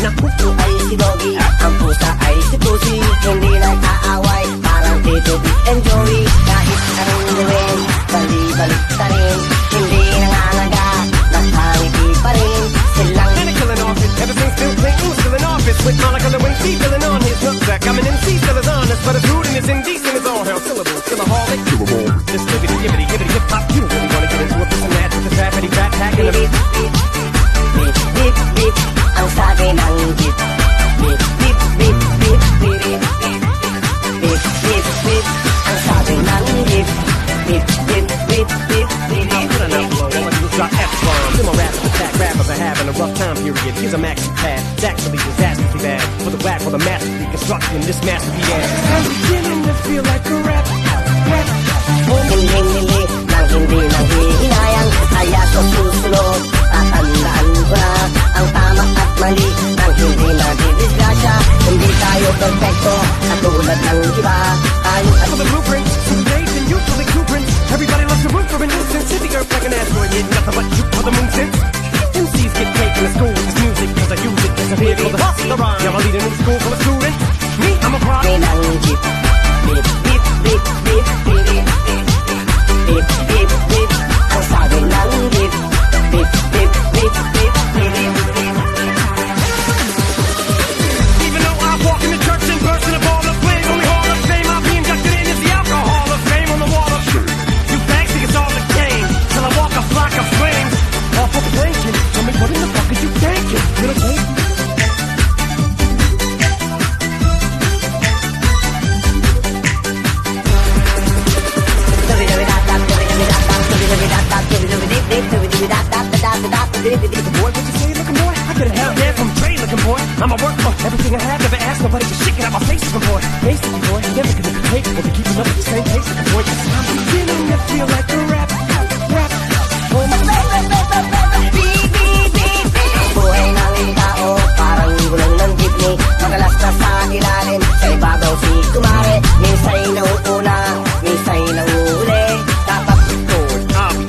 Nakuko ay si Doggy, ang pusa ay si Pussy. Hindi nag-aaway, parang Tito, Big and Joey. Kahit anong gawin, bali-balik ta rin. Hindi nanganganga, nakangiti pa rin. Silang killing off it, everything's still clean, still in office. With Monica Lewinsky filling on his nutsack. I'm an MC, still is honest, but his rude and his indecent is all hell. Syllables, killaholic, this libbity, yibbity, hibbity, hip-hop. You don't really wanna get into a piece of that with this rappity, rat pack in the beep, beep, beep, beep, beep. Ang sabi ng jeep. Beep, beep, beep, beep, beep, beep, beep, beep, beep. Ang sabi ng jeep. Beep, beep, beep, beep, beep, beep. Good enough flow, all I do is drop F-bombs. In my rap attack, rappers are having a rough time period. Here's a maxi pad, it's actually disastrously bad. For the whack, for the master reconstruction, this masterpiece ass. I'm beginning to feel like a rap. Hili-hili nang hindi nanghihinayang. Kaya sa susunod, tatandaan ko na ang tama at mali nang hindi nadidisgrasya. Hindi tayo perfecto, katulad ng iba. Tayo at For the blueprints, so the days and youth for the blueprints. Everybody loves the root for a nuisance. Hit the earth like an asteroid, yet nothing but you for the moon since. MCs get taken to school with this music, cause I use it as a vehicle to bust the rhyme. Yeah, I lead a new school full of students. Me, I'm a problem. ng jeep. Beep, beep, beep, beep, beep, beep, beep, beep, beep. Ang sabi ng jeep. Beep, beep, beep, beep, beep, beep, beep. Even though I walk in the church and burst in a ball of flame, only hall of fame I'll be inducted in is the alcohol of fame on the wall of shame. You bags think it's all a game, till I walk a flock of flames. Off of blanket, tell me what in the fuck are you thinking? Little baby. Boy, what you say, looking boy? I could've held that from Dre, looking boy. I'm a work for everything I have, never asked nobody for shit. Get out my face, looking boy. Basically, boy, never gonna be capable to keeping up with the same pace, looking boy. I'm beginning to feel like a rap. Oh my Buhay ng tao, parang gulong ng jeepney. Madalas na sa ilalim, sa ibabaw si kumare. Minsa'y nauuna, minsa'y nauuli. Dapat ito, I'm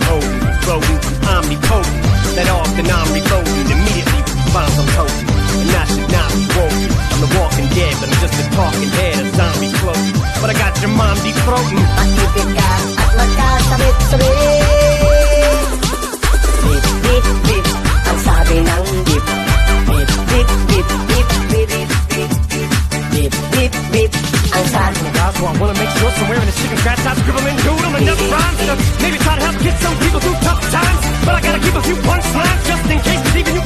omnipotent. That often I'm reloading immediately with bombs I'm toting. And I should not be woken. I'm the walking dead, but I'm just a talking head, a zombie floating. But I got your mom deep throating. Matipid ka at magkasabit-sabit. Beep, beep, beep, ang sabi ng jeep. Beep, beep, beep, beep, beep, beep, beep, beep, beep, beep, ang sabi. Guys, so I wanna make sure somewhere in this chicken scratch I'm scribbling dude on another rhyme stuff. Maybe try to help get some people through tough times. But I gotta keep a few punchlines just in case, 'cause even you